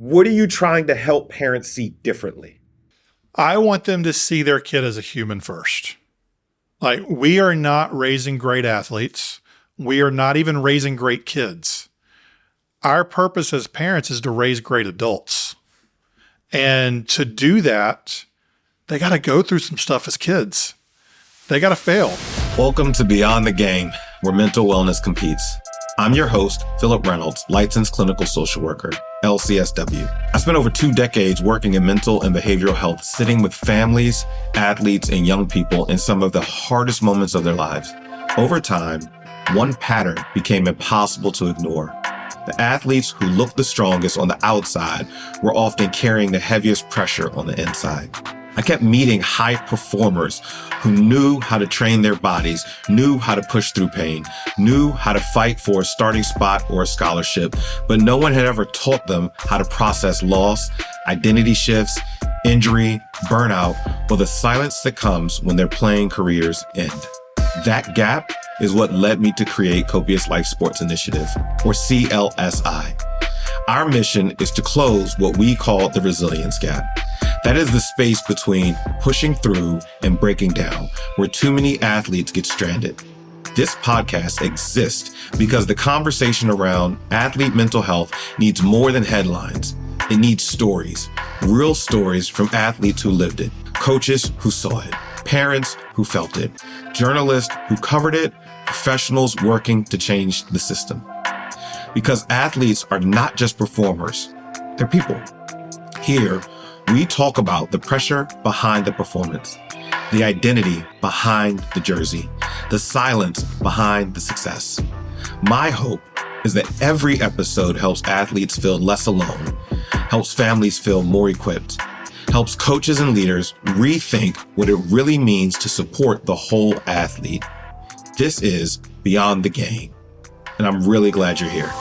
What are you trying to help parents see differently? I want them to see their kid as a human first. Like, we are not raising great athletes. We are not even raising great kids. Our purpose as parents is to raise great adults. And to do that, they got to go through some stuff as kids. They got to fail. Welcome to Beyond the Game, where mental wellness competes. I'm your host, Philip Reynolds, licensed clinical social worker, LCSW. I spent over 2 decades working in mental and behavioral health, sitting with families, athletes, and young people in some of the hardest moments of their lives. Over time, one pattern became impossible to ignore. The athletes who looked the strongest on the outside were often carrying the heaviest pressure on the inside. I kept meeting high performers who knew how to train their bodies, knew how to push through pain, knew how to fight for a starting spot or a scholarship, but no one had ever taught them how to process loss, identity shifts, injury, burnout, or the silence that comes when their playing careers end. That gap is what led me to create Copious Life Sports Initiative, or CLSI. Our mission is to close what we call the resilience gap. That is the space between pushing through and breaking down, where too many athletes get stranded. This podcast exists because the conversation around athlete mental health needs more than headlines. It needs stories, real stories from athletes who lived it, coaches who saw it, parents who felt it, journalists who covered it, professionals working to change the system. Because athletes are not just performers, they're people. Here, we talk about the pressure behind the performance, the identity behind the jersey, the silence behind the success. My hope is that every episode helps athletes feel less alone, helps families feel more equipped, helps coaches and leaders rethink what it really means to support the whole athlete. This is Beyond the Game, and I'm really glad you're here.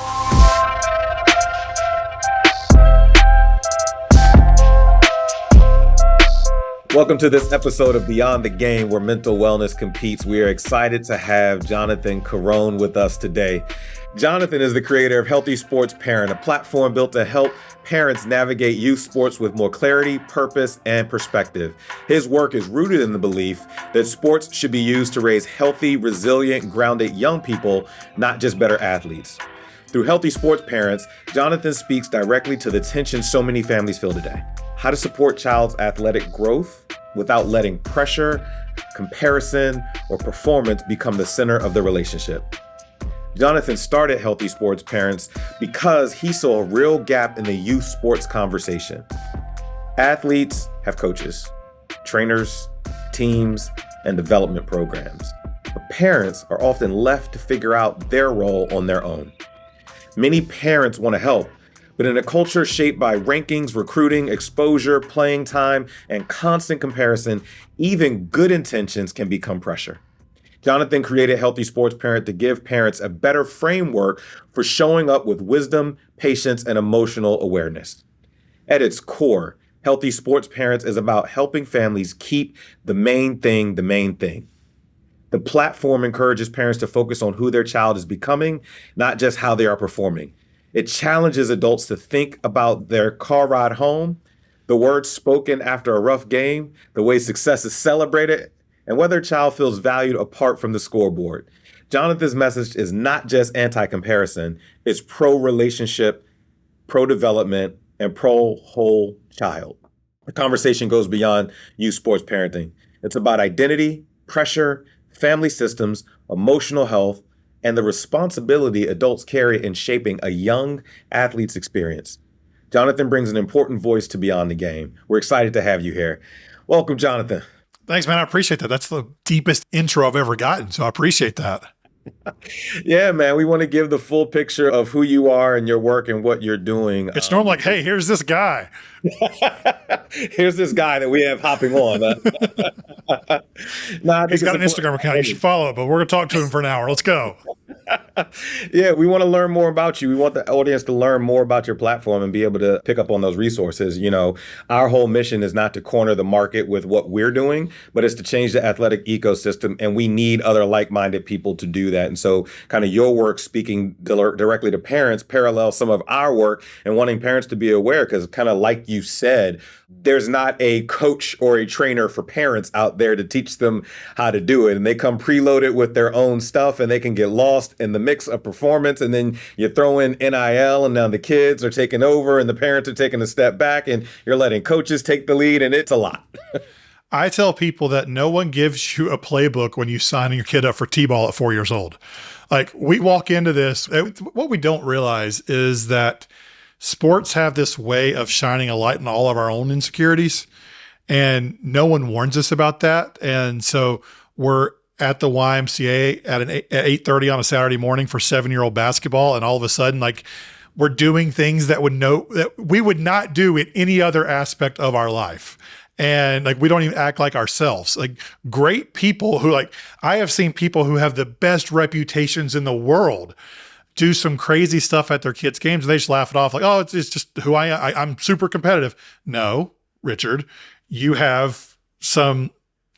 Welcome to this episode of Beyond the Game, where mental wellness competes. We are excited to have Jonathan Carone with us today. Jonathan is the creator of Healthy Sports Parent, a platform built to help parents navigate youth sports with more clarity, purpose, and perspective. His work is rooted in the belief that sports should be used to raise healthy, resilient, grounded young people, not just better athletes. Through Healthy Sports Parents, Jonathan speaks directly to the tension so many families feel today. How to support child's athletic growth without letting pressure, comparison, or performance become the center of the relationship. Jonathan started Healthy Sports Parents because he saw a real gap in the youth sports conversation. Athletes have coaches, trainers, teams, and development programs. But parents are often left to figure out their role on their own. Many parents want to help, but in a culture shaped by rankings, recruiting, exposure, playing time, and constant comparison, even good intentions can become pressure. Jonathan created Healthy Sports Parent to give parents a better framework for showing up with wisdom, patience, and emotional awareness. At its core, Healthy Sports Parents is about helping families keep the main thing the main thing. The platform encourages parents to focus on who their child is becoming, not just how they are performing. It challenges adults to think about their car ride home, the words spoken after a rough game, the way success is celebrated, and whether a child feels valued apart from the scoreboard. Jonathan's message is not just anti-comparison, it's pro-relationship, pro-development, and pro-whole child. The conversation goes beyond youth sports parenting. It's about identity, pressure, family systems, emotional health, and the responsibility adults carry in shaping a young athlete's experience. Jonathan brings an important voice to Beyond the Game. We're excited to have you here. Welcome, Jonathan. Thanks, man. I appreciate that. That's the deepest intro I've ever gotten, so I appreciate that. Yeah, man. We want to give the full picture of who you are and your work and what you're doing. It's normally like, hey, here's this guy. Here's this guy that we have hopping on. He's got an Instagram account. You should follow it, but we're going to talk to him for an hour. Let's go. Yeah, we want to learn more about you. We want the audience to learn more about your platform and be able to pick up on those resources. Our whole mission is not to corner the market with what we're doing, but it's to change the athletic ecosystem. And we need other like-minded people to do that. And so kind of your work speaking directly to parents parallels some of our work and wanting parents to be aware, because kind of like you said, there's not a coach or a trainer for parents out there to teach them how to do it. And they come preloaded with their own stuff and they can get lost in the mix of performance. And then you throw in NIL and now the kids are taking over and the parents are taking a step back and you're letting coaches take the lead. And it's a lot. I tell people that no one gives you a playbook when you sign your kid up for T-ball at 4 years old. Like, we walk into this, what we don't realize is that sports have this way of shining a light on all of our own insecurities, and no one warns us about that. And so we're at the YMCA at 8:30 on a Saturday morning for 7-year-old basketball, and all of a sudden, like, we're doing things that we would not do in any other aspect of our life. And like, we don't even act like ourselves. Like, great people who, like, I have seen people who have the best reputations in the world do some crazy stuff at their kids' games, and they just laugh it off like, oh, it's just who I am. I'm super competitive. No, Richard, you have some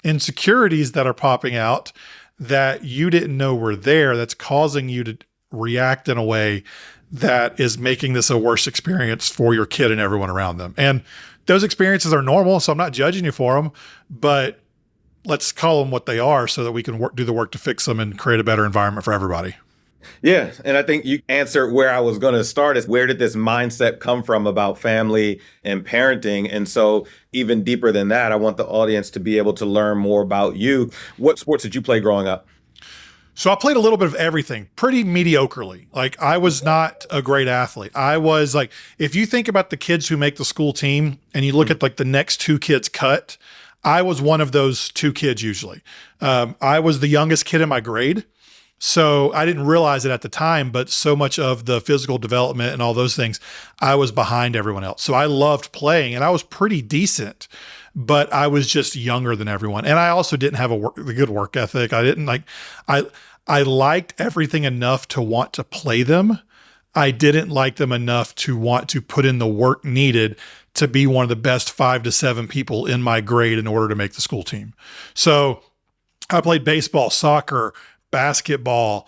insecurities that are popping out that you didn't know were there, that's causing you to react in a way that is making this a worse experience for your kid and everyone around them. And those experiences are normal, so I'm not judging you for them, but let's call them what they are so that we can do the work to fix them and create a better environment for everybody. Yeah. And I think you answered where I was going to start, is where did this mindset come from about family and parenting? And so even deeper than that, I want the audience to be able to learn more about you. What sports did you play growing up? So I played a little bit of everything pretty mediocrely. Like, I was not a great athlete. I was like, if you think about the kids who make the school team and you look at like the next 2 kids cut, I was one of those 2 kids usually. I was the youngest kid in my grade. So I didn't realize it at the time, but so much of the physical development and all those things, I was behind everyone else. So I loved playing and I was pretty decent, but I was just younger than everyone. And I also didn't have a good work ethic. I liked everything enough to want to play them. I didn't like them enough to want to put in the work needed to be one of the best 5 to 7 people in my grade in order to make the school team. So I played baseball, soccer, basketball,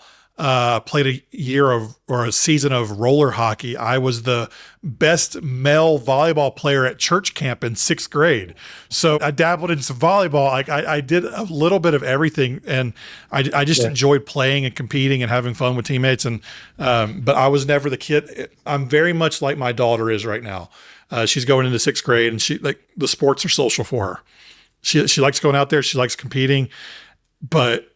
played a season of roller hockey. I was the best male volleyball player at church camp in 6th grade. So I dabbled in some volleyball. I did a little bit of everything, and I just enjoyed playing and competing and having fun with teammates. And but I was never the kid. I'm very much like my daughter is right now. She's going into 6th grade, and the sports are social for her. She likes going out there. She likes competing, but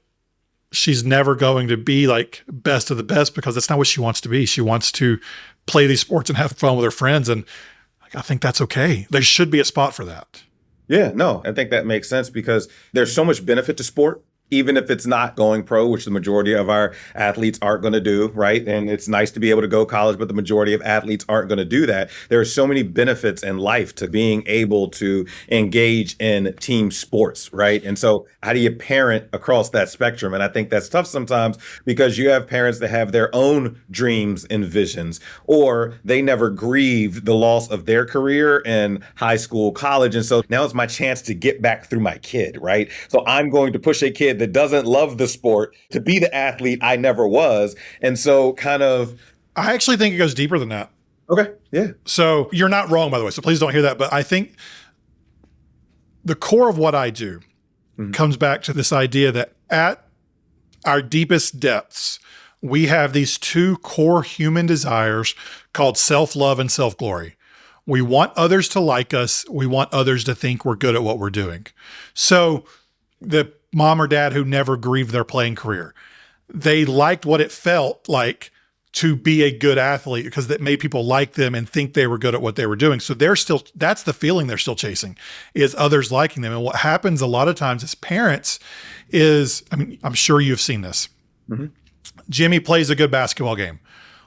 she's never going to be like best of the best, because that's not what she wants to be. She wants to play these sports and have fun with her friends. And I think that's okay. There should be a spot for that. Yeah, no, I think that makes sense, because there's so much benefit to sport, even if it's not going pro, which the majority of our athletes aren't going to do, right? And it's nice to be able to go college, but the majority of athletes aren't going to do that. There are so many benefits in life to being able to engage in team sports, right? And so how do you parent across that spectrum? And I think that's tough sometimes, because you have parents that have their own dreams and visions, or they never grieved the loss of their career in high school, college. And so now it's my chance to get back through my kid, right? So I'm going to push a kid that doesn't love the sport to be the athlete I never was. And so I actually think it goes deeper than that. Okay. Yeah. So you're not wrong, by the way, so please don't hear that. But I think the core of what I do comes back to this idea that at our deepest depths, we have these 2 core human desires called self-love and self-glory. We want others to like us. We want others to think we're good at what we're doing. So the mom or dad who never grieved their playing career, they liked what it felt like to be a good athlete, because that made people like them and think they were good at what they were doing. So that's the feeling they're still chasing, is others liking them. And what happens a lot of times as parents is, I'm sure you've seen this. Mm-hmm. Jimmy plays a good basketball game.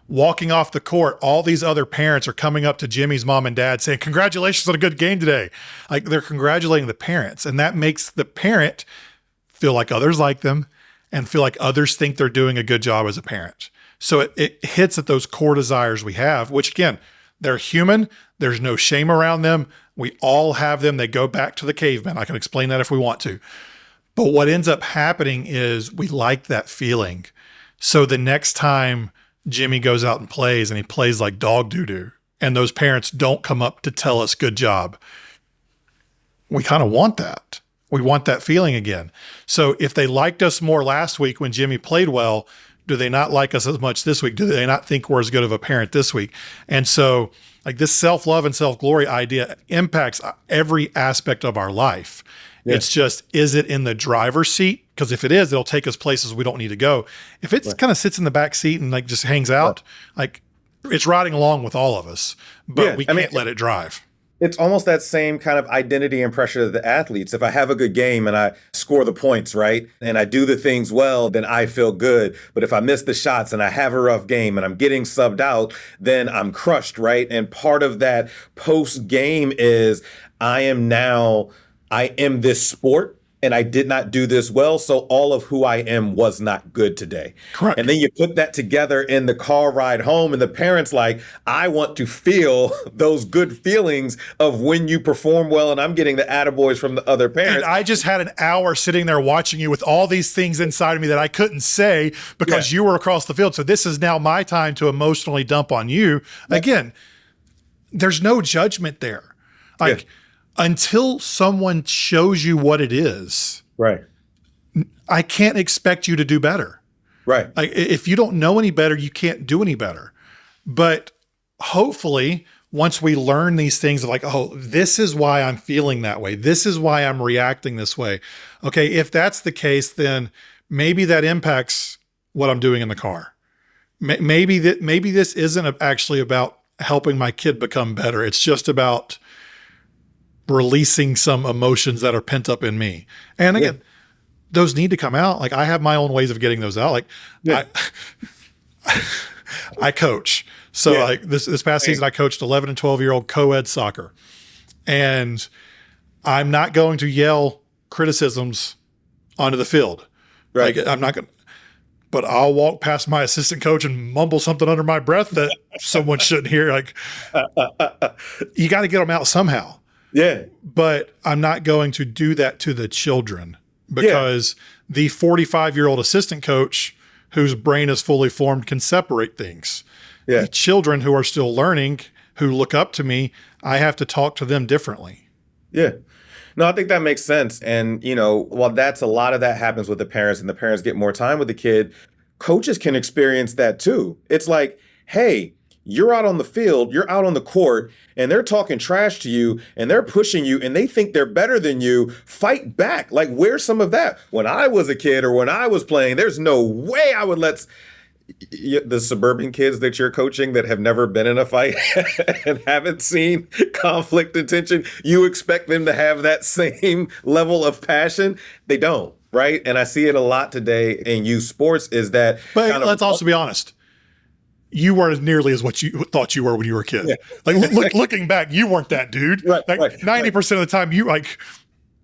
Walking off the court, all these other parents are coming up to Jimmy's mom and dad saying, "Congratulations on a good game today." Like, they're congratulating the parents, and that makes the parent feel like others like them. and feel like others think they're doing a good job as a parent. So it hits at those core desires we have, which again, they're human. There's no shame around them. We all have them. They go back to the caveman. I can explain that if we want to. But what ends up happening is we like that feeling. So the next time Jimmy goes out and plays, and he plays like dog doo-doo, and those parents don't come up to tell us good job, we kind of want that. We want that feeling again. So if they liked us more last week when Jimmy played well, do they not like us as much this week? Do they not think we're as good of a parent this week? And so like this self-love and self-glory idea impacts every aspect of our life. Yeah. It's just, is it in the driver's seat? Because if it is, it'll take us places we don't need to go. If it kind of sits in the back seat and like just hangs out, like it's riding along with all of us, but we can't let it drive. It's almost that same kind of identity and pressure of the athletes. If I have a good game and I score the points, right, and I do the things well, then I feel good. But if I miss the shots and I have a rough game and I'm getting subbed out, then I'm crushed, right? And part of that post-game is I am this sport. And I did not do this well, so all of who I am was not good today. Correct. And then you put that together in the car ride home, and the parent's like, I want to feel those good feelings of when you perform well, and I'm getting the attaboys from the other parents. And I just had an hour sitting there watching you with all these things inside of me that I couldn't say because you were across the field. So this is now my time to emotionally dump on you. Again, there's no judgment there. Like, until someone shows you what it is, right? I can't expect you to do better. Right. Like if you don't know any better, you can't do any better. But hopefully once we learn these things of like, oh, this is why I'm feeling that way. This is why I'm reacting this way. Okay. If that's the case, then maybe that impacts what I'm doing in the car. Maybe this isn't actually about helping my kid become better. It's just about releasing some emotions that are pent up in me. And again, those need to come out. Like I have my own ways of getting those out. Like I coach. So like this past season, I coached 11 and 12-year-old co-ed soccer, and I'm not going to yell criticisms onto the field. Right. Like I'm not going to, but I'll walk past my assistant coach and mumble something under my breath that someone shouldn't hear. Like you got to get them out somehow. Yeah. But I'm not going to do that to the children because the 45-year-old assistant coach whose brain is fully formed can separate things. The children who are still learning, who look up to me, I have to talk to them differently. Yeah. No, I think that makes sense. And, while that's a lot of that happens with the parents and the parents get more time with the kid, coaches can experience that too. It's like, hey, you're out on the field, you're out on the court, and they're talking trash to you, and they're pushing you, and they think they're better than you. Fight back. Like, where's some of that? When I was a kid or when I was playing, there's no way I would let the suburban kids that you're coaching that have never been in a fight and haven't seen conflict and tension, you expect them to have that same level of passion? They don't, right? And I see it a lot today in youth sports is that. But let's also be honest. You weren't as nearly as what you thought you were when you were a kid. Yeah. Like looking back, you weren't that dude. Right, like right, 90% of the time, you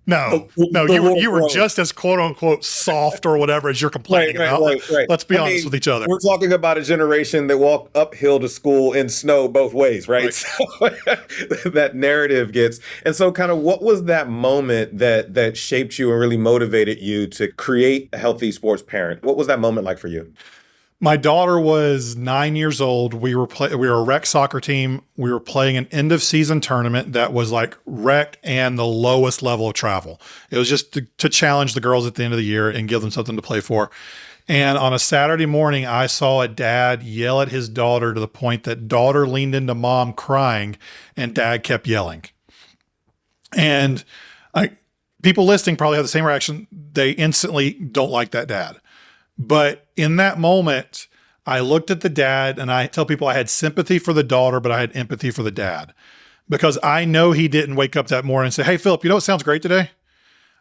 you were just as quote unquote soft or whatever as you're complaining about. Right. Let's be honest with each other. We're talking about a generation that walked uphill to school in snow both ways, right? So that narrative gets. And so kind of what was that moment that shaped you and really motivated you to create a healthy sports parent? What was that moment like for you? My daughter was 9 years old. We were a rec soccer team. We were playing an end of season tournament that was like rec and the lowest level of travel. It was just to challenge the girls at the end of the year and give them something to play for. And on a Saturday morning, I saw a dad yell at his daughter to the point that daughter leaned into mom crying and dad kept yelling. And people listening probably have the same reaction. They instantly don't like that dad. But in that moment, I looked at the dad and I tell people I had sympathy for the daughter, but I had empathy for the dad because I know he didn't wake up that morning and say, hey, Philip, you know what sounds great today?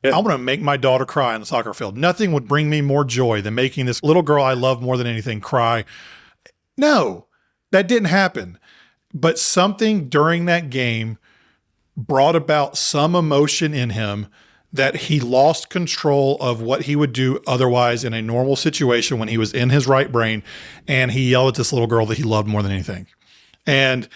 I'm going to make my daughter cry on the soccer field. Nothing would bring me more joy than making this little girl I love more than anything cry. No, that didn't happen. But something during that game brought about some emotion in him that he lost control of what he would do otherwise in a normal situation when he was in his right brain. And he yelled at this little girl that he loved more than anything. And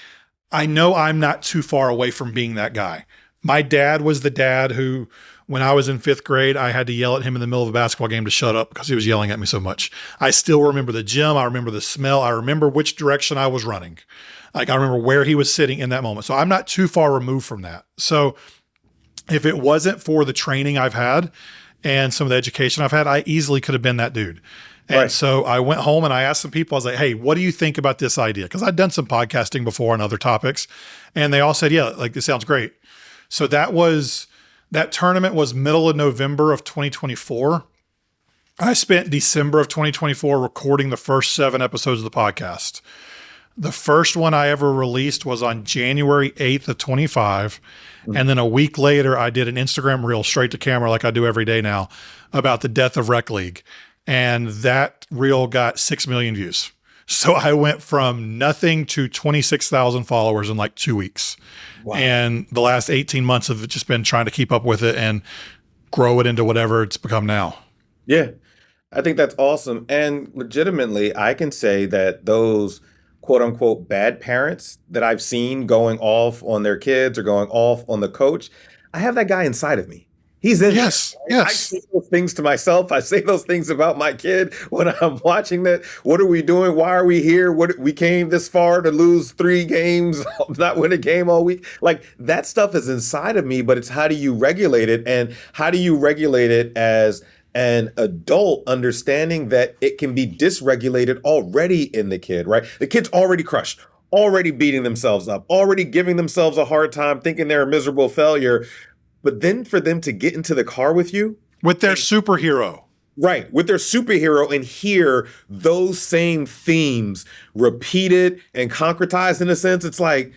I know I'm not too far away from being that guy. My dad was the dad who, when I was in 5th grade, I had to yell at him in the middle of a basketball game to shut up because he was yelling at me so much. I still remember the gym. I remember the smell. I remember which direction I was running. Like, I remember where he was sitting in that moment. So I'm not too far removed from that. So if it wasn't for the training I've had and some of the education I've had, I easily could have been that dude. And so I went home and I asked some people, I was like, hey, what do you think about this idea? Because I'd done some podcasting before on other topics. And they all said, yeah, like, this sounds great. So that tournament was middle of November of 2024. I spent December of 2024 recording the first 7 episodes of the podcast. The first one I ever released was on January 8th of 25. And then a week later, I did an Instagram reel straight to camera like I do every day now about the death of Rec League. And that reel got 6 million views. So I went from nothing to 26,000 followers in like 2 weeks. Wow. And the last 18 months have just been trying to keep up with it and grow it into whatever it's become now. Yeah, I think that's awesome. And legitimately, I can say that those quote unquote bad parents that I've seen going off on their kids or going off on the coach, I have that guy inside of me. He's in. Yes. There, right? Yes. I say those things to myself. I say those things about my kid when I'm watching that. What are we doing? Why are we here? We came this far to lose 3 games, not win a game all week. Like, that stuff is inside of me, but it's how do you regulate it? And how do you regulate it as an adult, understanding that it can be dysregulated already in the kid, right? The kid's already crushed, already beating themselves up, already giving themselves a hard time, thinking they're a miserable failure. But then for them to get into the car with you. With their superhero. Right, with their superhero, and hear those same themes repeated and concretized in a sense, it's like,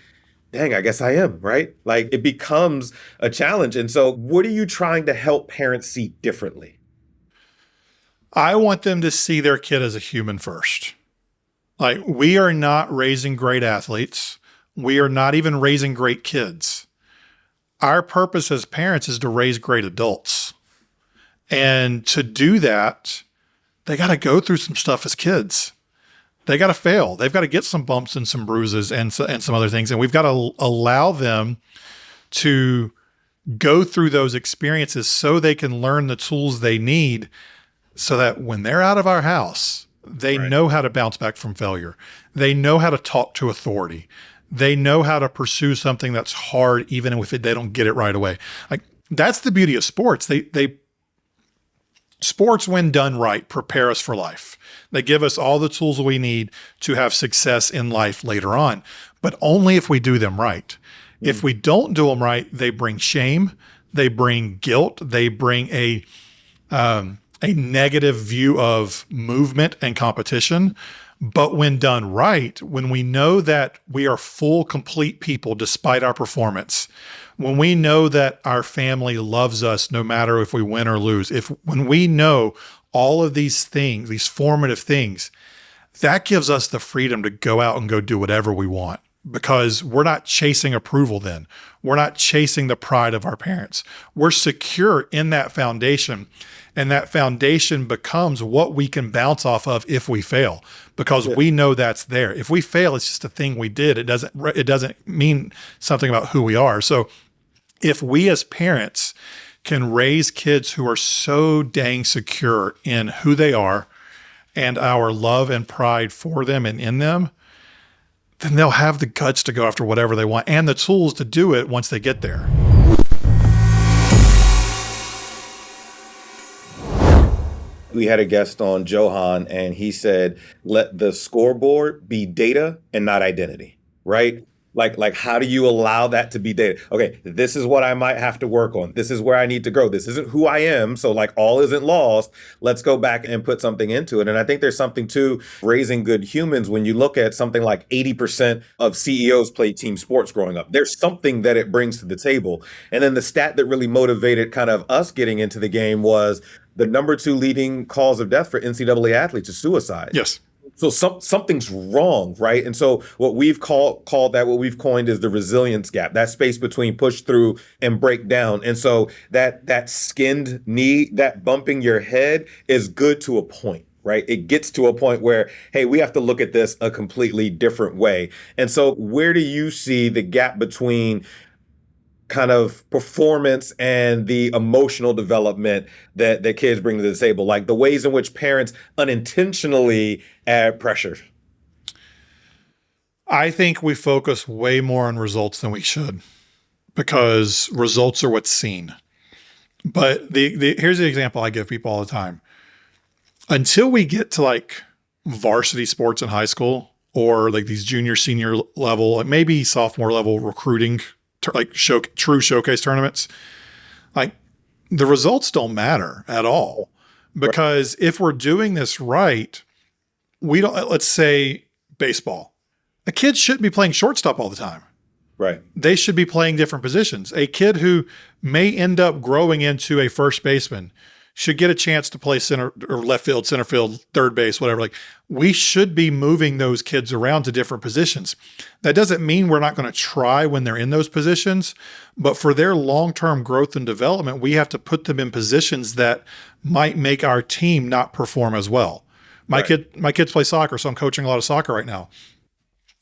dang, I guess I am, right? Like, it becomes a challenge. And so what are you trying to help parents see differently? I want them to see their kid as a human first. Like, we are not raising great athletes. We are not even raising great kids. Our purpose as parents is to raise great adults. And to do that, they got to go through some stuff as kids. They got to fail. They've got to get some bumps and some bruises and some other things. And we've got to allow them to go through those experiences so they can learn the tools they need so that when they're out of our house, they know how to bounce back from failure. They know how to talk to authority. They know how to pursue something that's hard, even if they don't get it right away. Like, that's the beauty of sports. Sports, when done right, prepare us for life. They give us all the tools we need to have success in life later on, but only if we do them right. If we don't do them right, they bring shame, they bring guilt, they bring a negative view of movement and competition. But when done right, when we know that we are full, complete people despite our performance, when we know that our family loves us no matter if we win or lose, when we know all of these things, these formative things, that gives us the freedom to go out and go do whatever we want, because we're not chasing approval then. We're not chasing the pride of our parents. We're secure in that foundation. And that foundation becomes what we can bounce off of if we fail, because we know that's there. If we fail, it's just a thing we did. It doesn't mean something about who we are. So if we as parents can raise kids who are so dang secure in who they are and our love and pride for them and in them, then they'll have the guts to go after whatever they want and the tools to do it once they get there. We had a guest on, Johan, and he said, let the scoreboard be data and not identity, right? Like, how do you allow that to be data? Okay, this is what I might have to work on. This is where I need to grow. This isn't who I am. So like, all isn't lost. Let's go back and put something into it. And I think there's something to raising good humans. When you look at something like 80% of CEOs played team sports growing up, there's something that it brings to the table. And then the stat that really motivated kind of us getting into the game was the number 2 leading cause of death for NCAA athletes is suicide. Yes. So something's wrong, right? And so what we've what we've coined is the resilience gap, that space between push through and break down. And so that skinned knee, that bumping your head is good to a point. Right. It gets to a point where, hey, we have to look at this a completely different way. And so where do you see the gap between kind of performance and the emotional development that kids bring to the table, like the ways in which parents unintentionally add pressure? I think we focus way more on results than we should because results are what's seen. But here's the example I give people all the time. Until we get to like varsity sports in high school or like these junior, senior level, like maybe sophomore level recruiting, like true showcase tournaments, like the results don't matter at all. Because if we're doing this right, we don't, let's say baseball, a kid shouldn't be playing shortstop all the time. Right. They should be playing different positions. A kid who may end up growing into a first baseman should get a chance to play center or left field, center field, third base, whatever. Like we should be moving those kids around to different positions. That doesn't mean we're not going to try when they're in those positions, but for their long-term growth and development, we have to put them in positions that might make our team not perform as well. My kids play soccer, so I'm coaching a lot of soccer right now.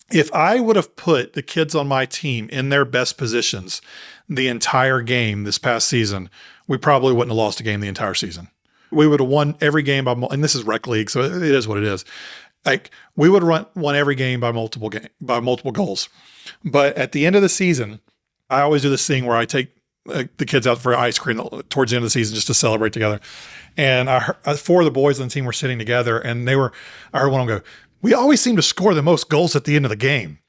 If I would have put the kids on my team in their best positions the entire game this past season, we probably wouldn't have lost a game the entire season. We would have won every game and this is rec league, so it is what it is. Like we would have won every game by multiple goals. But at the end of the season, I always do this thing where I take the kids out for ice cream towards the end of the season just to celebrate together. And four of the boys on the team were sitting together, and I heard one of them go, "We always seem to score the most goals at the end of the game."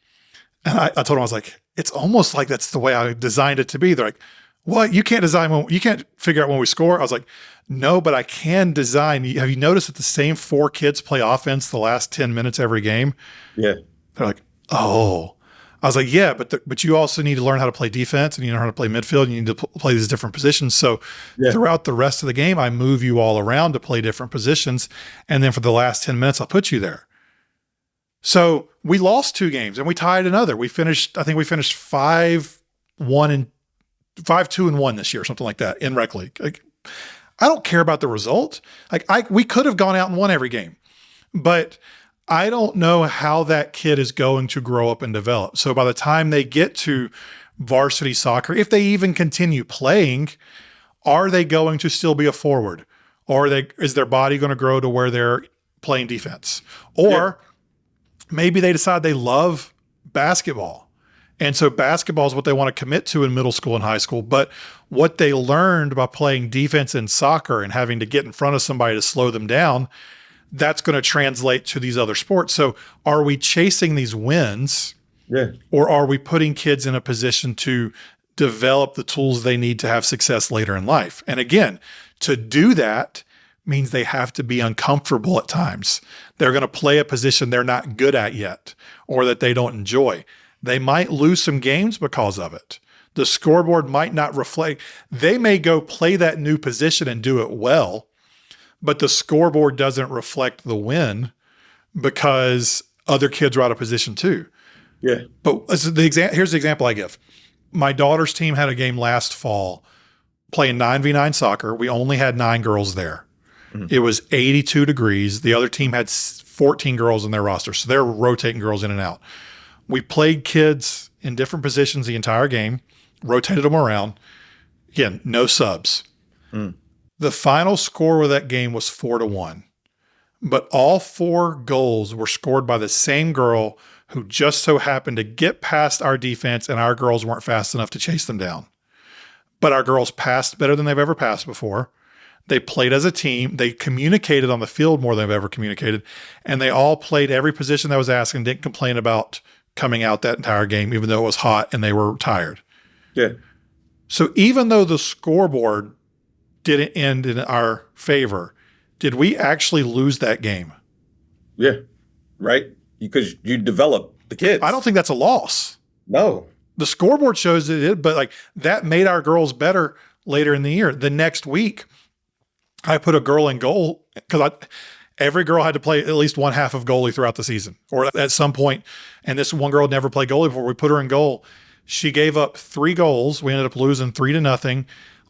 And I told them, I was like, it's almost like that's the way I designed it to be. They're like, "What? You can't you can't figure out when we score?" I was like, "No, but I can design." Have you noticed that the same four kids play offense the last 10 minutes every game? Yeah. They're like, "Oh." I was like, "Yeah, but you also need to learn how to play defense, and you know how to play midfield, and you need to play these different positions." So throughout the rest of the game, I move you all around to play different positions. And then for the last 10 minutes, I'll put you there. So we lost 2 games and we tied another. I think we finished 5-1 and 1 this year, something like that in rec league. Like, I don't care about the result. Like we could have gone out and won every game, but I don't know how that kid is going to grow up and develop. So by the time they get to varsity soccer, if they even continue playing, are they going to still be a forward? Or is their body going to grow to where they're playing defense? Or maybe they decide they love basketball. And so basketball is what they want to commit to in middle school and high school. But what they learned by playing defense in soccer and having to get in front of somebody to slow them down, that's going to translate to these other sports. So are we chasing these wins? Yeah. Or are we putting kids in a position to develop the tools they need to have success later in life? And again, to do that means they have to be uncomfortable at times. They're going to play a position they're not good at yet or that they don't enjoy. They might lose some games because of it. The scoreboard might not reflect. They may go play that new position and do it well, but the scoreboard doesn't reflect the win because other kids are out of position too. Yeah. But here's the example I give. My daughter's team had a game last fall playing 9v9 soccer. We only had 9 girls there. Mm-hmm. It was 82 degrees. The other team had 14 girls in their roster, so they're rotating girls in and out. We played kids in different positions the entire game, rotated them around. Again, no subs. Mm. The final score of that game was 4-1, but all 4 goals were scored by the same girl who just so happened to get past our defense, and our girls weren't fast enough to chase them down. But our girls passed better than they've ever passed before. They played as a team. They communicated on the field more than they've ever communicated, and they all played every position that was asked and didn't complain about coming out that entire game, even though it was hot and they were tired. Yeah. So even though the scoreboard didn't end in our favor, did we actually lose that game? Yeah. Right? Because you develop the kids. I don't think that's a loss. No. The scoreboard shows it did, but like that made our girls better later in the year. The next week, I put a girl in goal because every girl had to play at least one half of goalie throughout the season or at some point. And this one girl had never played goalie before. We put her in goal. She gave up 3 goals. We ended up losing 3-0.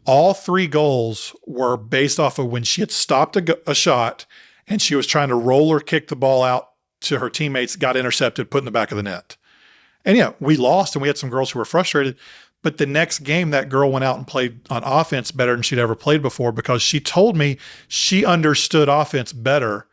All 3 goals were based off of when she had stopped a shot and she was trying to roll or kick the ball out to her teammates, got intercepted, put in the back of the net. And yeah, we lost and we had some girls who were frustrated. But the next game, that girl went out and played on offense better than she'd ever played before because she told me she understood offense better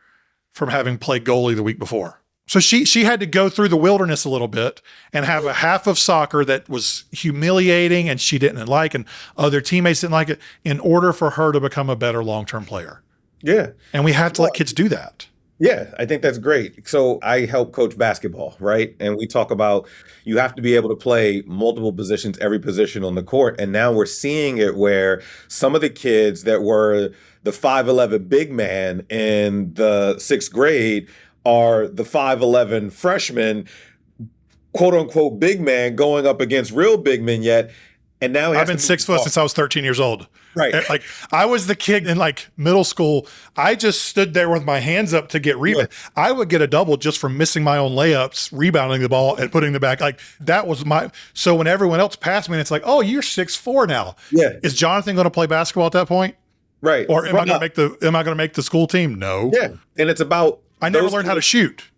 from having played goalie the week before. So she had to go through the wilderness a little bit and have a half of soccer that was humiliating and she didn't like and other teammates didn't like it in order for her to become a better long-term player. Yeah. And we have to let kids do that. Yeah, I think that's great. So I help coach basketball, right? And we talk about you have to be able to play multiple positions, every position on the court. And now we're seeing it where some of the kids that were the 5'11 big man in the 6th grade are the 5'11 freshman, quote unquote, big man going up against real big men yet. And now I've been 6 foot since I was 13 years old. Right. Like I was the kid in like middle school. I just stood there with my hands up to get rebound. Yeah. I would get a double just from missing my own layups, rebounding the ball and putting the back. Like that was so when everyone else passed me, and it's like, oh, you're 6'4" now. Yeah. Is Jonathan going to play basketball at that point? Right. Or am I going to make the school team? No. Yeah. And it's about, I never learned how to shoot.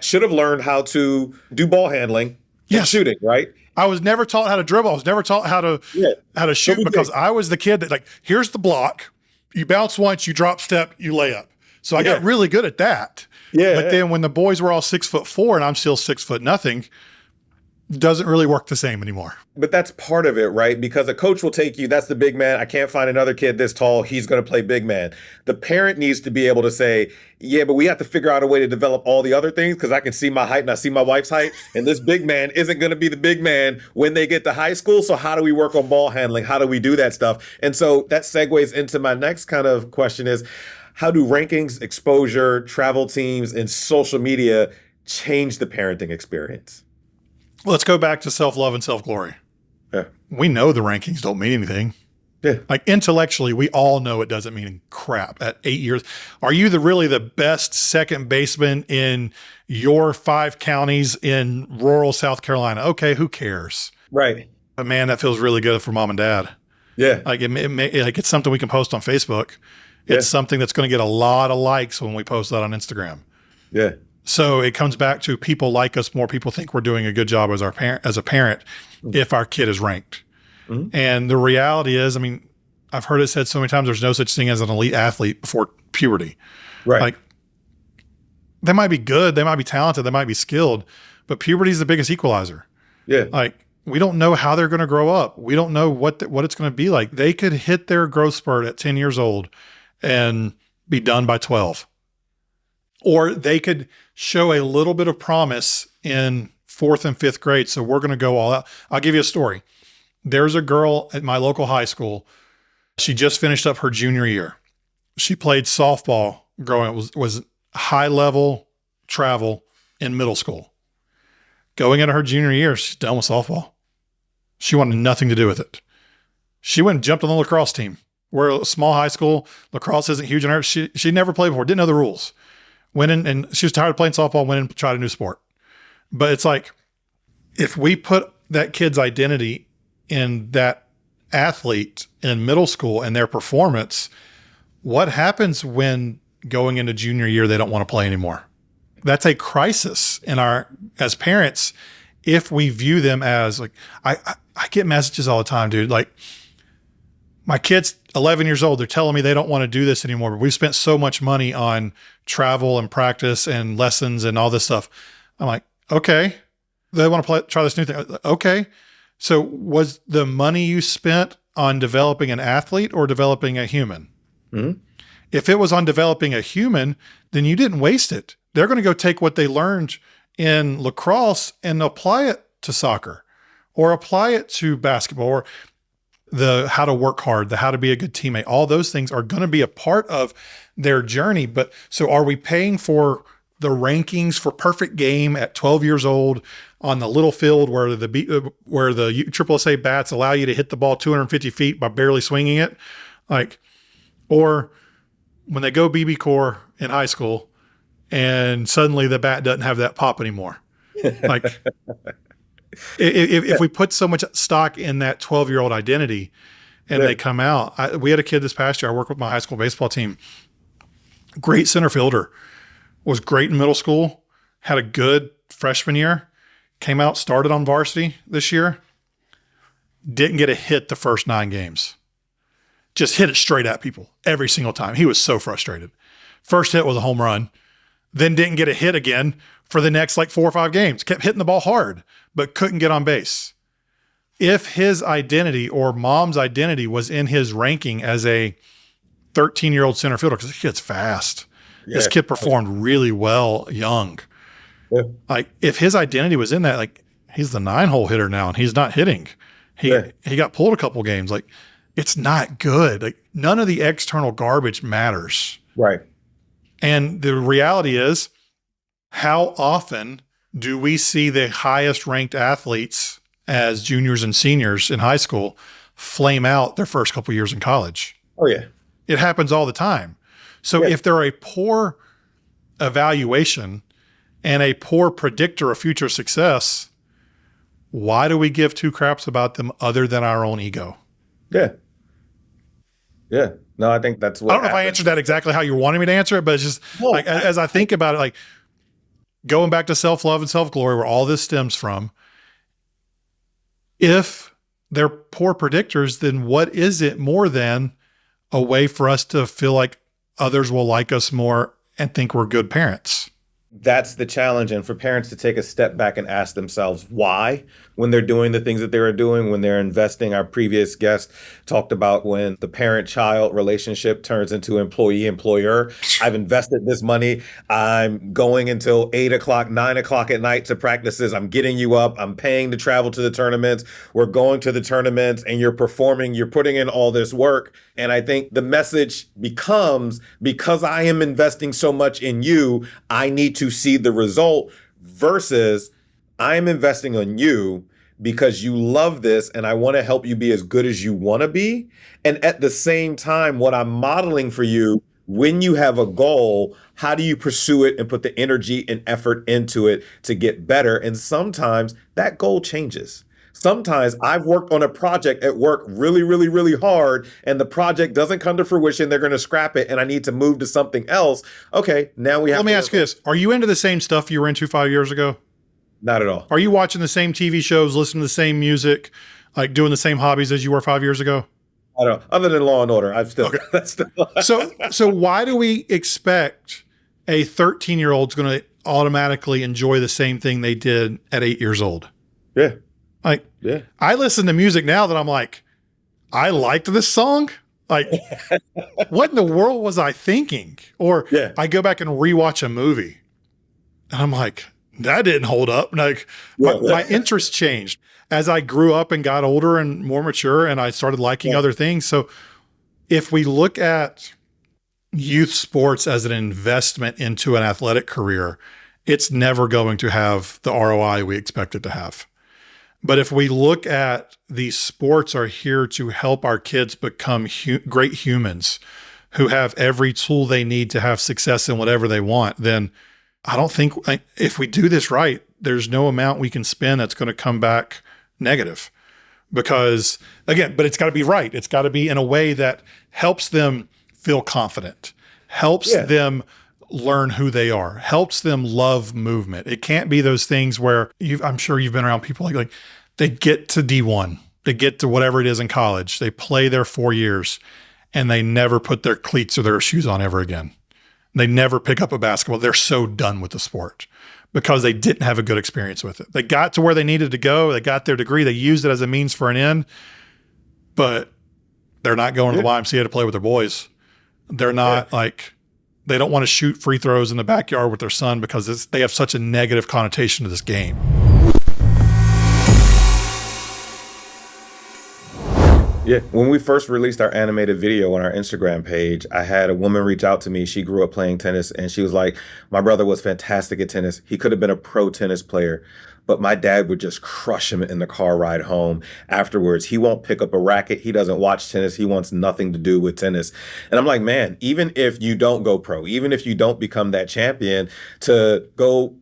Should have learned how to do ball handling and shooting, right? I was never taught how to dribble. I was never taught how to shoot because I was the kid that like, here's the block. You bounce once, you drop step, you lay up. So I got really good at that. Yeah. But then when the boys were all 6'4" and I'm still 6'0", doesn't really work the same anymore. But that's part of it, right? Because a coach will take you, that's the big man. I can't find another kid this tall. He's going to play big man. The parent needs to be able to say, yeah, but we have to figure out a way to develop all the other things because I can see my height and I see my wife's height. And this big man isn't going to be the big man when they get to high school. So how do we work on ball handling? How do we do that stuff? And so that segues into my next kind of question is, how do rankings, exposure, travel teams, and social media change the parenting experience? Let's go back to self-love and self-glory. Yeah. We know the rankings don't mean anything. Yeah. Like intellectually, we all know it doesn't mean crap at 8 years. Are you really the best second baseman in your 5 counties in rural South Carolina? Okay, who cares? Right. But man, that feels really good for mom and dad. Yeah. Like it's something we can post on Facebook. It's something that's going to get a lot of likes when we post that on Instagram. Yeah. So it comes back to people like us more. People think we're doing a good job as a parent if our kid is ranked. Mm-hmm. And the reality is, I mean, I've heard it said so many times, there's no such thing as an elite athlete before puberty. Right. Like they might be good, they might be talented, they might be skilled, but puberty is the biggest equalizer. Yeah. Like we don't know how they're going to grow up. We don't know what it's going to be like. They could hit their growth spurt at 10 years old and be done by 12. Or they could show a little bit of promise in 4th and 5th grade. So we're going to go all out. I'll give you a story. There's a girl at my local high school. She just finished up her junior year. She played softball growing up, was high level travel in middle school. Going into her junior year, she's done with softball. She wanted nothing to do with it. She went and jumped on the lacrosse team. We're a small high school. Lacrosse isn't huge in her. She never played before, didn't know the rules. Went in and she was tired of playing softball, went in and tried a new sport. But it's like, if we put that kid's identity in that athlete in middle school and their performance, what happens when going into junior year, they don't want to play anymore? That's a crisis as parents, if we view them as like, I get messages all the time, dude. Like my kid's 11 years old. They're telling me they don't want to do this anymore, but we've spent so much money on travel and practice and lessons and all this stuff. I'm like, okay, they want to try this new thing. Okay. So was the money you spent on developing an athlete or developing a human? Mm-hmm. If it was on developing a human, then you didn't waste it. They're going to go take what they learned in lacrosse and apply it to soccer or apply it to basketball or the how to work hard, the how to be a good teammate. All those things are going to be a part of their journey. But so are we paying for the rankings for perfect game at 12 years old on the little field where the USSSA bats allow you to hit the ball 250 feet by barely swinging it? Like, or when they go BB Core in high school, and suddenly the bat doesn't have that pop anymore. Like if we put so much stock in that 12-year-old identity and they come out, we had a kid this past year. I worked with my high school baseball team. Great center fielder, was great in middle school, had a good freshman year, came out, started on varsity this year, didn't get a hit the first 9 games. Just hit it straight at people every single time. He was so frustrated. First hit was a home run, then didn't get a hit again for the next 4 or 5 games. Kept hitting the ball hard, but couldn't get on base. If his identity or mom's identity was in his ranking as a 13-year-old center fielder, because this kid's fast. Yeah. This kid performed really well young. Yeah. If his identity was in that, he's the 9-hole hitter now and he's not hitting. He got pulled a couple games. It's not good. None of the external garbage matters. Right. And the reality is, how often do we see the highest ranked athletes as juniors and seniors in high school flame out their first couple years in college? Oh, yeah. It happens all the time. So if they're a poor evaluation and a poor predictor of future success, why do we give 2 craps about them other than our own ego? Yeah. Yeah. No, I think that's what I don't know if I answered that exactly how you wanted me to answer it, but it's just as I think about it, going back to self-love and self-glory, where all this stems from, if they're poor predictors, then what is it more than a way for us to feel like others will like us more and think we're good parents? That's the challenge. And for parents to take a step back and ask themselves why, when they're doing the things that they are doing, when they're investing. Our previous guest talked about when the parent-child relationship turns into employee-employer. I've invested this money. I'm going until 8 o'clock, 9 o'clock at night to practices. I'm getting you up. I'm paying to travel to the tournaments. We're going to the tournaments and you're performing. You're putting in all this work. And I think the message becomes, because I am investing so much in you, I need to see the result, versus I'm investing on you because you love this and I want to help you be as good as you want to be. And at the same time, what I'm modeling for you, when you have a goal, how do you pursue it and put the energy and effort into it to get better? And sometimes that goal changes. Sometimes I've worked on a project at work really, really, really hard, and the project doesn't come to fruition. They're going to scrap it, and I need to move to something else. Okay, now we have Let me ask you this. Are you into the same stuff you were into 5 years ago? Not at all. Are you watching the same TV shows, listening to the same music, doing the same hobbies as you were 5 years ago? I don't know. Other than Law and Order, I've still. Okay. So why do we expect a 13-year-old's going to automatically enjoy the same thing they did at 8 years old? Yeah. I listen to music now that I'm I liked this song. What in the world was I thinking? Or I go back and rewatch a movie and I'm that didn't hold up. My interest changed as I grew up and got older and more mature, and I started liking other things. So if we look at youth sports as an investment into an athletic career, it's never going to have the ROI we expect it to have. But if we look at these sports are here to help our kids become great humans who have every tool they need to have success in whatever they want, then I don't think if we do this right, there's no amount we can spend that's going to come back negative. Because again, but it's got to be right. It's got to be in a way that helps them feel confident, helps them learn who they are, helps them love movement. It can't be those things where I'm sure you've been around people they get to D1, they get to whatever it is in college, they play their 4 years and they never put their cleats or their shoes on ever again. They never pick up a basketball. They're so done with the sport because they didn't have a good experience with it. They got to where they needed to go. They got their degree. They used it as a means for an end, but they're not going to the YMCA to play with their boys. They're not they don't want to shoot free throws in the backyard with their son because they have such a negative connotation to this game. Yeah. When we first released our animated video on our Instagram page, I had a woman reach out to me. She grew up playing tennis and she was like, my brother was fantastic at tennis. He could have been a pro tennis player, but my dad would just crush him in the car ride home afterwards. He won't pick up a racket. He doesn't watch tennis. He wants nothing to do with tennis. And I'm like, man, even if you don't go pro, even if you don't become that champion, to go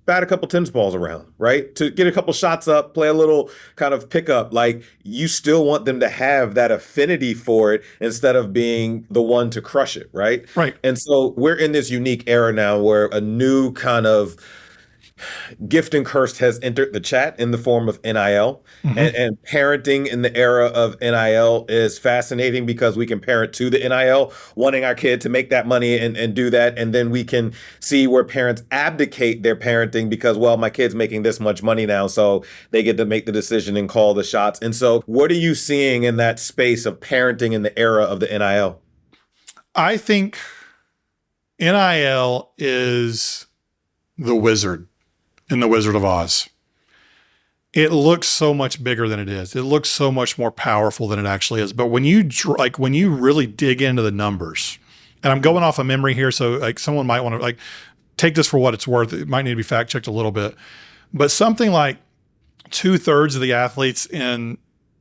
bat a couple tennis balls around, right? To get a couple shots up, play a little kind of pickup. Like, you still want them to have that affinity for it instead of being the one to crush it, right? Right. And so we're in this unique era now where a new kind of gift and curse has entered the chat in the form of NIL. And parenting in the era of NIL is fascinating because we can parent to the NIL, wanting our kid to make that money and do that. And then we can see where parents abdicate their parenting because, well, my kid's making this much money now, so they get to make the decision and call the shots. And so what are you seeing in that space of parenting in the era of the NIL? I think NIL is the wizard in The Wizard of Oz. It looks so much bigger than it is. It looks so much more powerful than it actually is. But when you when you really dig into the numbers, and I'm going off of memory here, so like someone might want to take this for what it's worth. It might need to be fact checked a little bit, but something like 2/3 of the athletes in,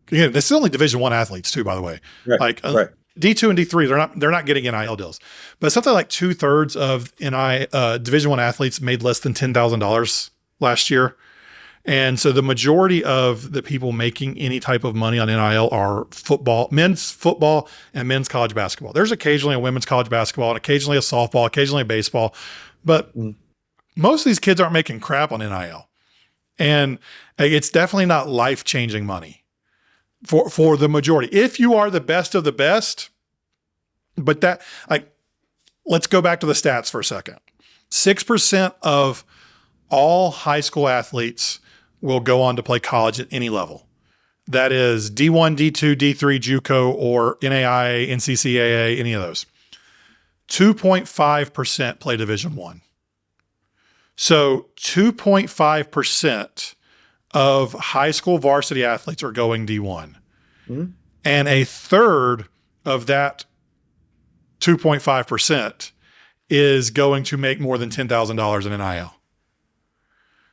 again, this is only Division I athletes too, by the way. Right. Right. D2 and D3, they're not getting NIL deals, but something like 2/3 of Division I athletes made less than $10,000 last year. And so the majority of the people making any type of money on NIL are men's football and men's college basketball. There's occasionally a women's college basketball and occasionally a softball, occasionally a baseball, but most of these kids aren't making crap on NIL. And it's definitely not life-changing money for the majority. If you are the best of the best, but that, let's go back to the stats for a second. 6% of all high school athletes will go on to play college at any level. That is D1, D2, D3, JUCO, or NAIA, NCCAA, any of those. 2.5% play Division I. So 2.5% of high school varsity athletes are going D1. And a third of that 2.5% is going to make more than $10,000 in NIL.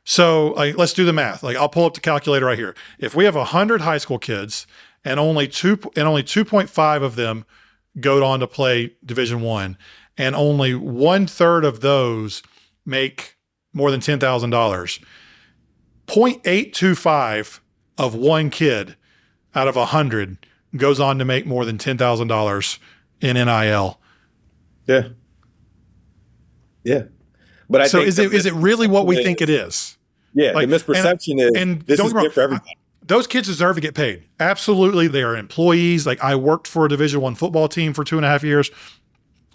So let's do the math. I'll pull up the calculator right here. If we have 100 high school kids and only 2.5 of them go on to play Division I, and only 1/3 of those make more than $10,000, 0.825 of one kid out of 100 goes on to make more than $10,000 in NIL. Yeah. Yeah. But I think is it really what we think it is? Yeah, the misperception is this is good for everybody. Those kids deserve to get paid. Absolutely. They are employees. I worked for a Division I football team for 2.5 years.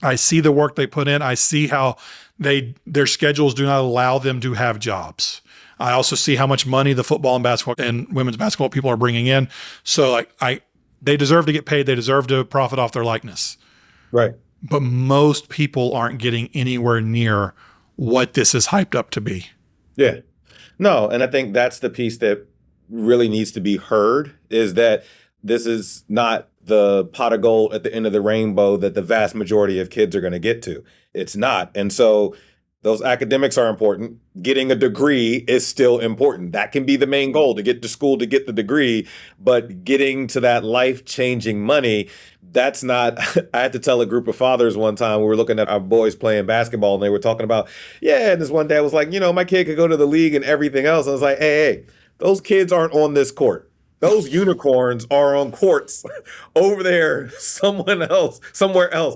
I see the work they put in. I see how their schedules do not allow them to have jobs. I also see how much money the football and basketball and women's basketball people are bringing in. So they deserve to get paid. They deserve to profit off their likeness. Right. But most people aren't getting anywhere near what this is hyped up to be. Yeah. No, and I think that's the piece that really needs to be heard, is that this is not the pot of gold at the end of the rainbow that the vast majority of kids are going to get to. It's not. And so those academics are important. Getting a degree is still important. That can be the main goal, to get to school to get the degree, but getting to that life-changing money, that's not. I had to tell a group of fathers one time, we were looking at our boys playing basketball and they were talking about, and this one dad was like, my kid could go to the league and everything else. I was like, hey, those kids aren't on this court. Those unicorns are on courts over there, somewhere else.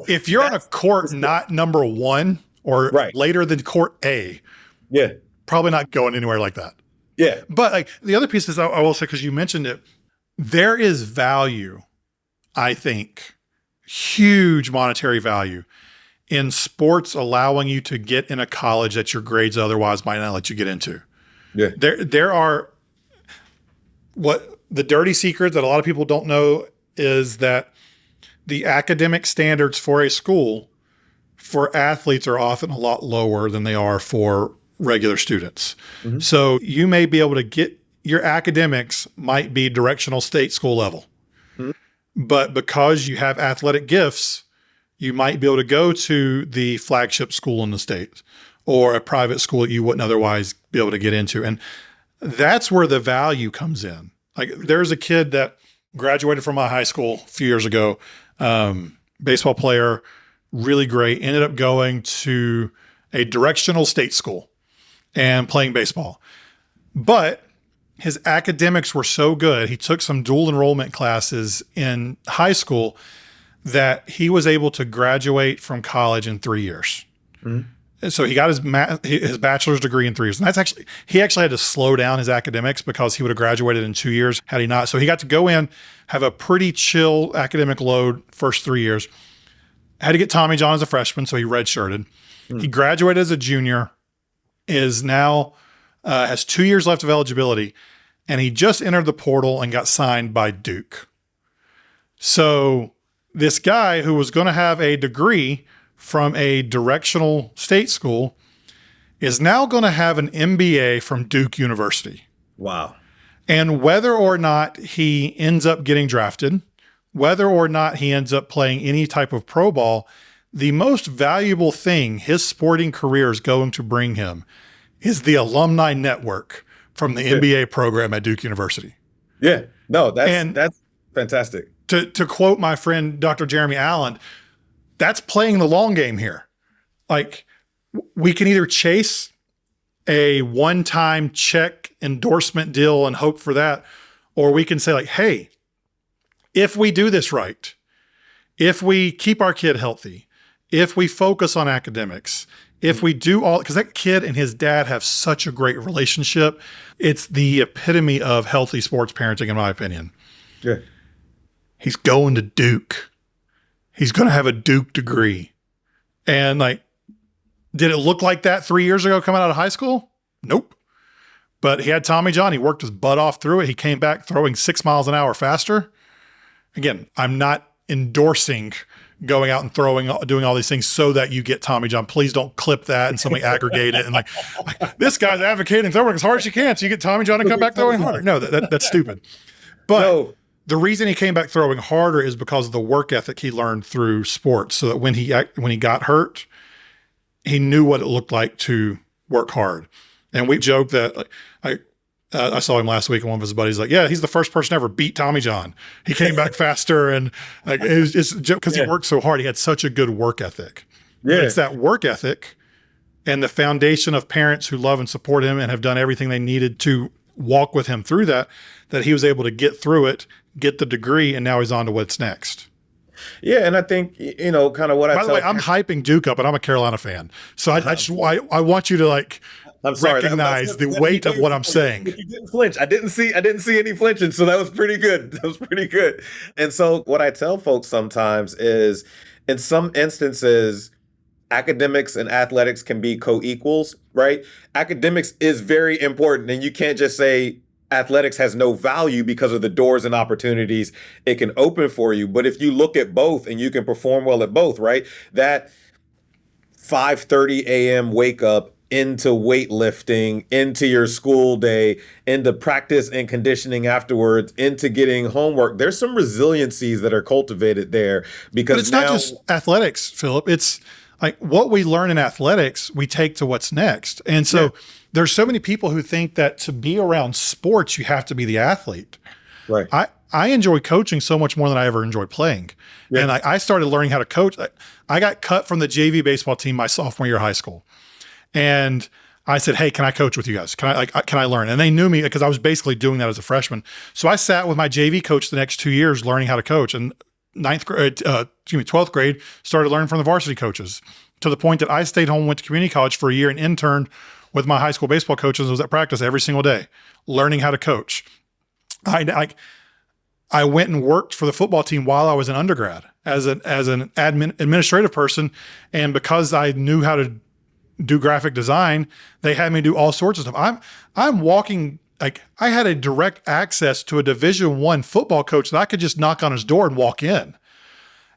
If you're on a court not number 1 or later than court A, probably not going anywhere like that. Yeah. But the other piece is, I will say, because you mentioned it, there is value, I think, huge monetary value in sports allowing you to get in a college that your grades otherwise might not let you get into. Yeah. There are, what the dirty secret that a lot of people don't know is that the academic standards for a school for athletes are often a lot lower than they are for regular students. Mm-hmm. So you may be able to get, your academics might be directional state school level. Mm-hmm. But because you have athletic gifts, you might be able to go to the flagship school in the state or a private school that you wouldn't otherwise be able to get into. And that's where the value comes in. Like there's a kid that graduated from my high school a few years ago, baseball player, really great, ended up going to a directional state school and playing baseball. But his academics were so good, he took some dual enrollment classes in high school that he was able to graduate from college in 3 years. Mm-hmm. And so he got his bachelor's degree in 3 years. And he actually had to slow down his academics because he would have graduated in 2 years had he not. So he got to go in, have a pretty chill academic load first 3 years. Had to get Tommy John as a freshman, so he redshirted. Mm-hmm. He graduated as a junior, is now has 2 years left of eligibility, and he just entered the portal and got signed by Duke. So this guy who was going to have a degree from a directional state school is now going to have an MBA from Duke University. Wow. And whether or not he ends up getting drafted, whether or not he ends up playing any type of pro ball, the most valuable thing his sporting career is going to bring him is the alumni network from the MBA program at Duke University. Yeah. No, that's fantastic. To quote my friend, Dr. Jeremy Allen, that's playing the long game here. Like we can either chase a one-time check endorsement deal and hope for that, or we can say like, hey, if we do this right, if we keep our kid healthy, if we focus on academics, if we do all, because that kid and his dad have such a great relationship. It's the epitome of healthy sports parenting, in my opinion. Yeah. He's going to Duke. He's going to have a Duke degree. And like, did it look like that 3 years ago coming out of high school? Nope. But he had Tommy John. He worked his butt off through it. He came back throwing 6 miles an hour faster. Again, I'm not endorsing going out and doing all these things so that you get Tommy John. Please don't clip that and somebody aggregate it and like this guy's advocating throwing as hard as you can so you get Tommy John to come back throwing harder. No, that's stupid. But the reason he came back throwing harder is because of the work ethic he learned through sports, so that when he got hurt, he knew what it looked like to work hard. And we joke that I saw him last week, and one of his buddies like, yeah, he's the first person to ever beat Tommy John. He came back faster, and like it was just because he worked so hard. He had such a good work ethic. Yeah. But it's that work ethic and the foundation of parents who love and support him and have done everything they needed to walk with him through that he was able to get through it, get the degree, and now he's on to what's next. Yeah, and I think, kind of what By the way, I'm hyping Duke up, and I'm a Carolina fan. So I want you to like recognize the weight of what I'm saying. You didn't flinch. I didn't see any flinching, so that was pretty good. That was pretty good. And so what I tell folks sometimes is, in some instances, academics and athletics can be co-equals, right? Academics is very important, and you can't just say athletics has no value because of the doors and opportunities it can open for you. But if you look at both and you can perform well at both, right? That 5:30 a.m. wake up into weightlifting, into your school day, into practice and conditioning afterwards, into getting homework. There's some resiliencies that are cultivated there because but it's not just athletics, Philip. It's like what we learn in athletics, we take to what's next. And so there's so many people who think that to be around sports, you have to be the athlete. Right. I enjoy coaching so much more than I ever enjoyed playing. Yeah. And I started learning how to coach. I got cut from the JV baseball team my sophomore year of high school. And I said, hey, can I coach with you guys? Can I learn? And they knew me because I was basically doing that as a freshman. So I sat with my JV coach the next 2 years learning how to coach. And 12th grade, started learning from the varsity coaches to the point that I stayed home, went to community college for a year and interned with my high school baseball coaches. I was at practice every single day, learning how to coach. I went and worked for the football team while I was an undergrad as an administrative person. And because I knew how to do graphic design, they had me do all sorts of stuff. I'm walking, like I had a direct access to a Division I football coach that I could just knock on his door and walk in.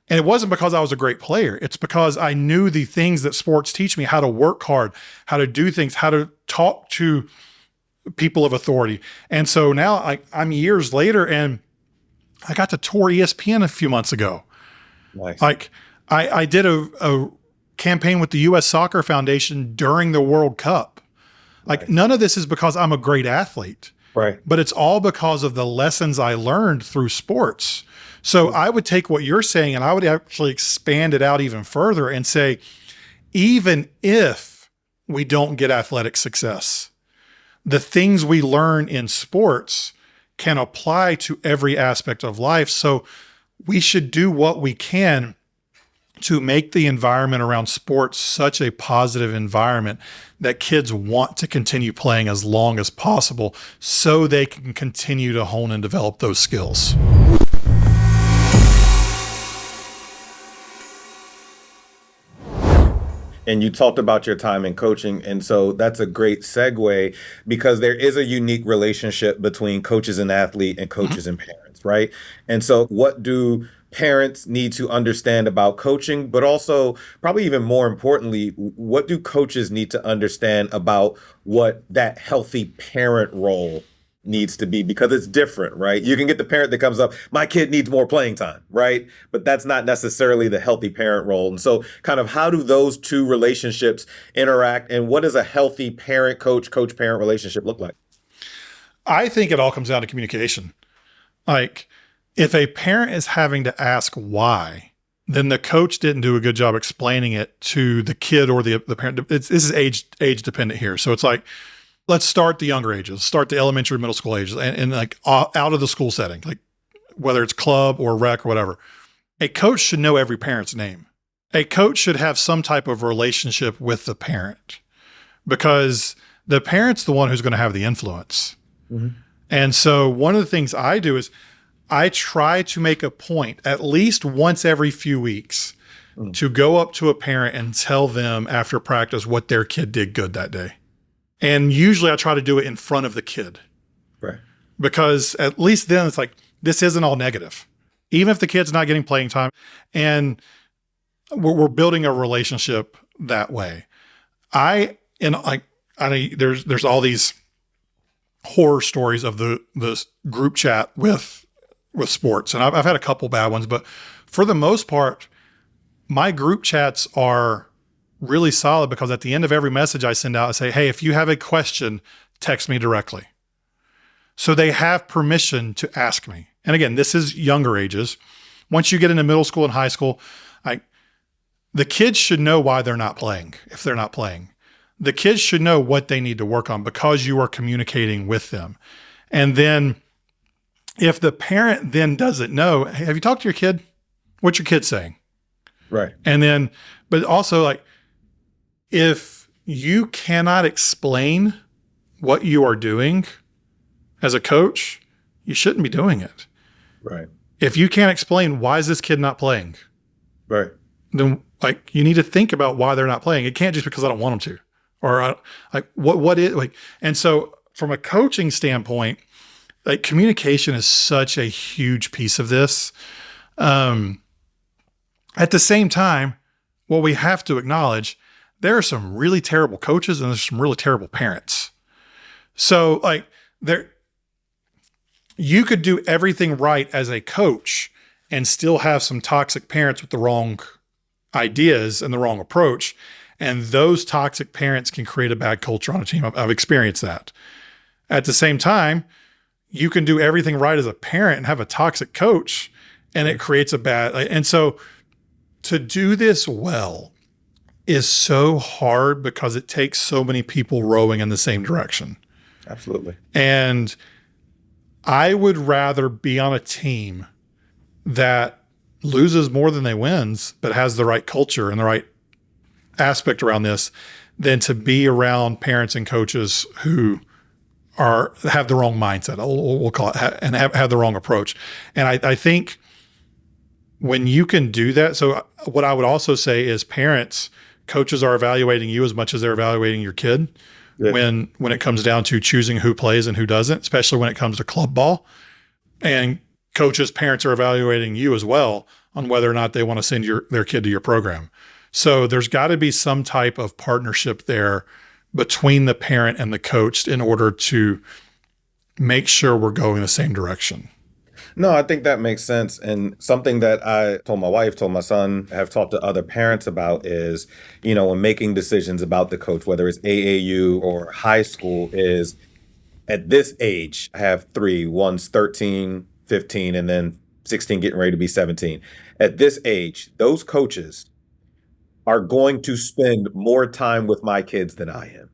And it wasn't because I was a great player. It's because I knew the things that sports teach me, how to work hard, how to do things, how to talk to people of authority. And so now I'm years later, and I got to tour ESPN a few months ago. Nice. Like I did a campaign with the U.S. Soccer Foundation during the World Cup. Like Nice. none of this is because I'm a great athlete, Right. but it's all because of the lessons I learned through sports. So I would take what you're saying and I would actually expand it out even further and say, even if we don't get athletic success, the things we learn in sports can apply to every aspect of life. So we should do what we can to make the environment around sports such a positive environment that kids want to continue playing as long as possible so they can continue to hone and develop those skills. And you talked about your time in coaching. And so that's a great segue because there is a unique relationship between coaches and athlete and coaches and parents, right? And so what do parents need to understand about coaching, but also probably even more importantly, what do coaches need to understand about what that healthy parent role needs to be? Because it's different, right? You can get the parent that comes up, my kid needs more playing time, right? But that's not necessarily the healthy parent role. And so kind of how do those two relationships interact and what does a healthy parent-coach, coach-parent relationship look like? I think it all comes down to communication. Like if a parent is having to ask why, then the coach didn't do a good job explaining it to the kid or the parent. This is age dependent here. So it's like, let's start the younger ages, start the elementary, middle school ages, and like out of the school setting, like whether it's club or rec or whatever. A coach should know every parent's name. A coach should have some type of relationship with the parent because the parent's the one who's going to have the influence. Mm-hmm. And so one of the things I do is I try to make a point at least once every few weeks to go up to a parent and tell them after practice what their kid did good that day. And usually I try to do it in front of the kid. Right. Because at least then it's like, this isn't all negative. Even if the kid's not getting playing time and we're building a relationship that way. There's all these horror stories of the group chat with sports. And I've had a couple bad ones, but for the most part, my group chats are really solid because at the end of every message I send out, I say, hey, if you have a question, text me directly. So they have permission to ask me. And again, this is younger ages. Once you get into middle school and high school, the kids should know why they're not playing, if they're not playing. The kids should know what they need to work on because you are communicating with them. And then if the parent then doesn't know, hey, have you talked to your kid? What's your kid saying? Right. And then, but also like, if you cannot explain what you are doing as a coach, you shouldn't be doing it. Right. If you can't explain why is this kid not playing, right, then like you need to think about why they're not playing. It can't just because I don't want them to, or what is like. And so from a coaching standpoint, like communication is such a huge piece of this. At the same time, what we have to acknowledge, there are some really terrible coaches and there's some really terrible parents. So like you could do everything right as a coach and still have some toxic parents with the wrong ideas and the wrong approach. And those toxic parents can create a bad culture on a team. I've experienced that. At the same time, you can do everything right as a parent and have a toxic coach and it creates a bad, and so to do this well is so hard because it takes so many people rowing in the same direction. Absolutely. And I would rather be on a team that loses more than they wins, but has the right culture and the right aspect around this than to be around parents and coaches who have the wrong mindset, we'll call it, and have the wrong approach. And I think when you can do that, so what I would also say is parents, coaches are evaluating you as much as they're evaluating your kid. Yeah. When it comes down to choosing who plays and who doesn't, especially when it comes to club ball. And coaches, parents are evaluating you as well on whether or not they want to send their kid to your program. So there's got to be some type of partnership there between the parent and the coach in order to make sure we're going the same direction. No, I think that makes sense. And something that I told my wife, told my son, have talked to other parents about is, when making decisions about the coach, whether it's AAU or high school, is at this age, I have three, one's 13, 15, and then 16, getting ready to be 17. At this age, those coaches are going to spend more time with my kids than I am.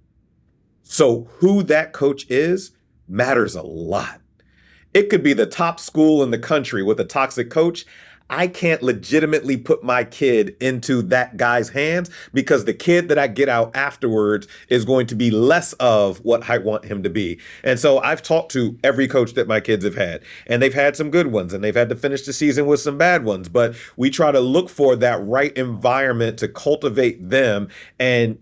So who that coach is matters a lot. It could be the top school in the country with a toxic coach. I can't legitimately put my kid into that guy's hands because the kid that I get out afterwards is going to be less of what I want him to be. And so I've talked to every coach that my kids have had, and they've had some good ones and they've had to finish the season with some bad ones. But we try to look for that right environment to cultivate them, and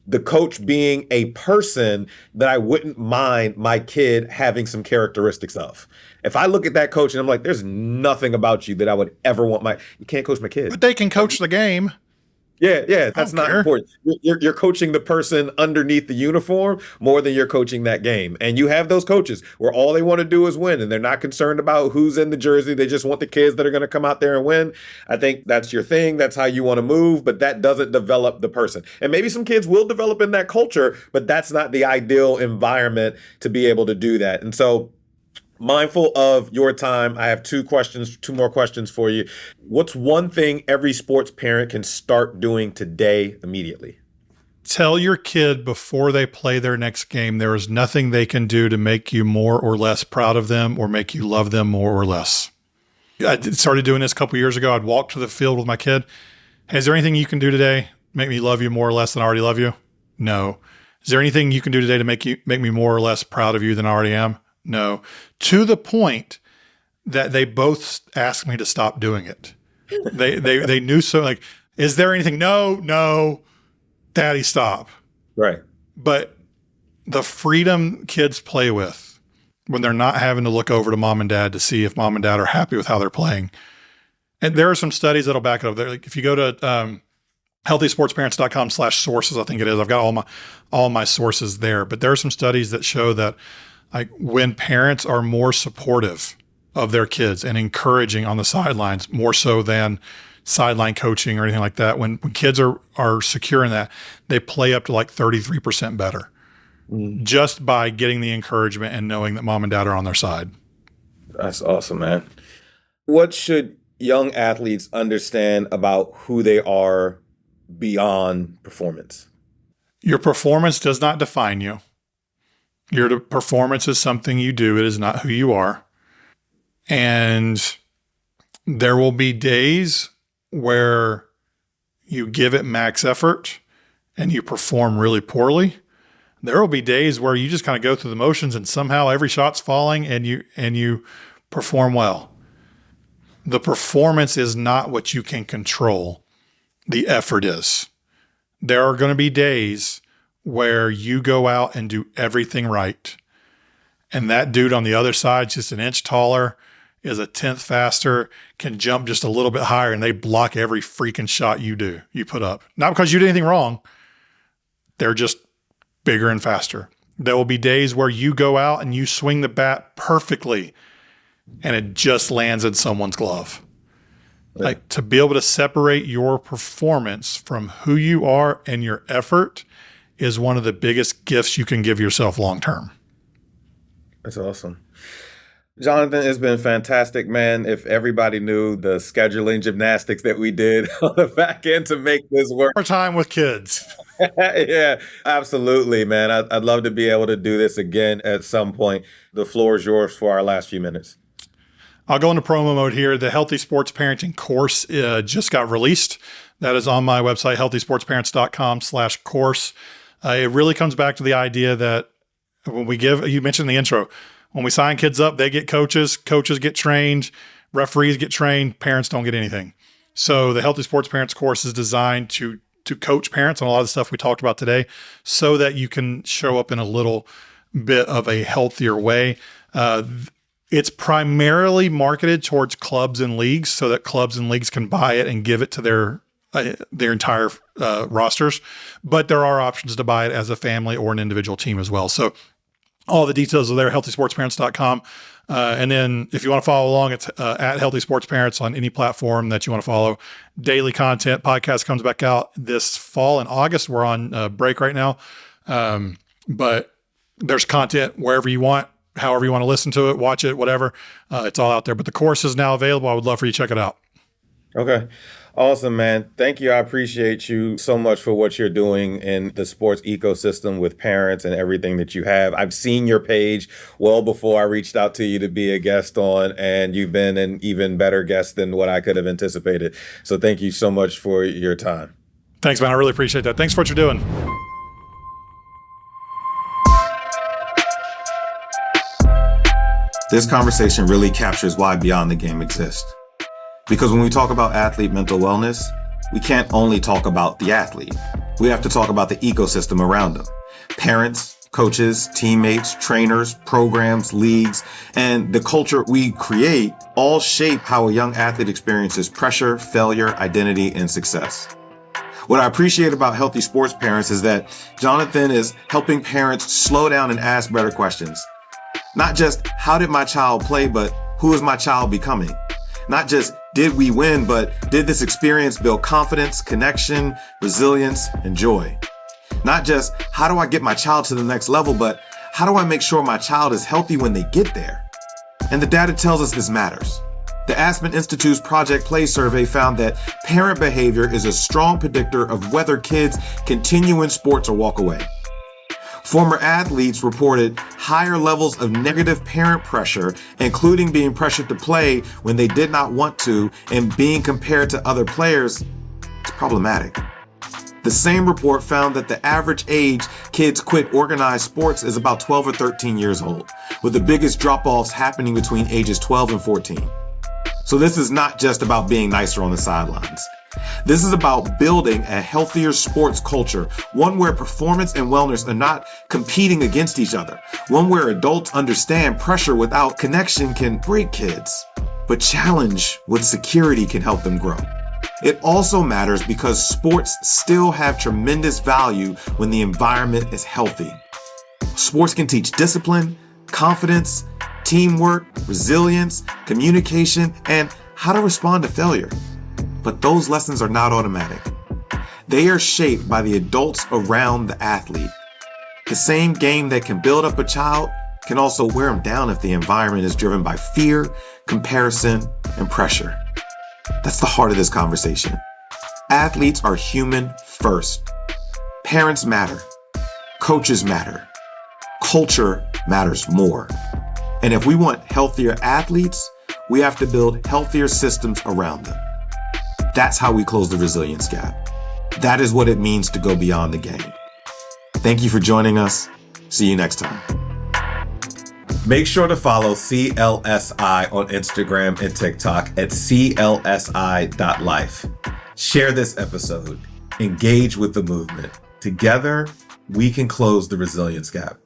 the coach being a person that I wouldn't mind my kid having some characteristics of. If I look at that coach and I'm like, there's nothing about you that I would ever want you can't coach my kid. But they can coach the game. Yeah, that's not important. You're coaching the person underneath the uniform more than you're coaching that game. And you have those coaches where all they want to do is win, and they're not concerned about who's in the jersey. They just want the kids that are going to come out there and win. I think that's your thing. That's how you want to move, but that doesn't develop the person. And maybe some kids will develop in that culture, but that's not the ideal environment to be able to do that. And so, mindful of your time, I have two more questions for you. What's one thing every sports parent can start doing today immediately? Tell your kid before they play their next game, there is nothing they can do to make you more or less proud of them or make you love them more or less. I started doing this a couple years ago. I'd walk to the field with my kid. Hey, is there anything you can do today to make me love you more or less than I already love you? No. Is there anything you can do today to make me more or less proud of you than I already am? No. To the point that they both asked me to stop doing it. They knew, so like, is there anything? No, Daddy, stop. Right. But the freedom kids play with when they're not having to look over to mom and dad to see if mom and dad are happy with how they're playing. And there are some studies that'll back it up. Like if you go to healthysportsparents.com/sources, I think it is. I've got all my sources there. But there are some studies that show that like when parents are more supportive of their kids and encouraging on the sidelines, more so than sideline coaching or anything like that, when kids are secure in that, they play up to like 33% better just by getting the encouragement and knowing that mom and dad are on their side. That's awesome, man. What should young athletes understand about who they are beyond performance? Your performance does not define you. Your performance is something you do. It is not who you are. And there will be days where you give it max effort and you perform really poorly. There will be days where you just kind of go through the motions and somehow every shot's falling and you perform well. The performance is not what you can control. The effort is. There are going to be days where you go out and do everything right. And that dude on the other side, just an inch taller, is a tenth faster, can jump just a little bit higher, and they block every freaking shot you put up. Not because you did anything wrong. They're just bigger and faster. There will be days where you go out and you swing the bat perfectly and it just lands in someone's glove. Right. Like to be able to separate your performance from who you are and your effort is one of the biggest gifts you can give yourself long-term. That's awesome. Jonathan, it's been fantastic, man. If everybody knew the scheduling gymnastics that we did on the back end to make this work. More time with kids. Yeah, absolutely, man. I'd love to be able to do this again at some point. The floor is yours for our last few minutes. I'll go into promo mode here. The Healthy Sports Parenting course just got released. That is on my website, healthysportsparents.com/course. It really comes back to the idea that when we you mentioned in the intro, when we sign kids up, they get coaches get trained, referees get trained, parents don't get anything. So the Healthy Sports Parents course is designed to coach parents on a lot of the stuff we talked about today so that you can show up in a little bit of a healthier way. It's primarily marketed towards clubs and leagues so that clubs and leagues can buy it and give it to their entire rosters. But there are options to buy it as a family or an individual team as well. So All the details are there, healthysportsparents.com. And then if you want to follow along, it's at Healthy Sports Parents on any platform that you want to follow. Daily content. Podcast comes back out this fall in August. We're on break right now. But there's content wherever you want, however you want to listen to it, watch it, whatever. It's all out there. But the course is now available. I would love for you to check it out. Okay. Awesome, man. Thank you. I appreciate you so much for what you're doing in the sports ecosystem with parents and everything that you have. I've seen your page well before I reached out to you to be a guest on, and you've been an even better guest than what I could have anticipated. So thank you so much for your time. Thanks, man. I really appreciate that. Thanks for what you're doing. This conversation really captures why Beyond the Game exists. Because when we talk about athlete mental wellness, we can't only talk about the athlete. We have to talk about the ecosystem around them. Parents, coaches, teammates, trainers, programs, leagues, and the culture we create all shape how a young athlete experiences pressure, failure, identity, and success. What I appreciate about Healthy Sports Parents is that Jonathan is helping parents slow down and ask better questions. Not just, how did my child play, but who is my child becoming? Not just, did we win, but did this experience build confidence, connection, resilience, and joy? Not just, how do I get my child to the next level, but how do I make sure my child is healthy when they get there? And the data tells us this matters. The Aspen Institute's Project Play survey found that parent behavior is a strong predictor of whether kids continue in sports or walk away. Former athletes reported higher levels of negative parent pressure, including being pressured to play when they did not want to and being compared to other players. It's problematic. The same report found that the average age kids quit organized sports is about 12 or 13 years old, with the biggest drop-offs happening between ages 12 and 14. So this is not just about being nicer on the sidelines. This is about building a healthier sports culture, one where performance and wellness are not competing against each other, one where adults understand pressure without connection can break kids, but challenge with security can help them grow. It also matters because sports still have tremendous value when the environment is healthy. Sports can teach discipline, confidence, teamwork, resilience, communication, and how to respond to failure. But those lessons are not automatic. They are shaped by the adults around the athlete. The same game that can build up a child can also wear them down if the environment is driven by fear, comparison, and pressure. That's the heart of this conversation. Athletes are human first. Parents matter. Coaches matter. Culture matters more. And if we want healthier athletes, we have to build healthier systems around them. That's how we close the resilience gap. That is what it means to go beyond the game. Thank you for joining us. See you next time. Make sure to follow CLSI on Instagram and TikTok at clsi.life. Share this episode. Engage with the movement. Together, we can close the resilience gap.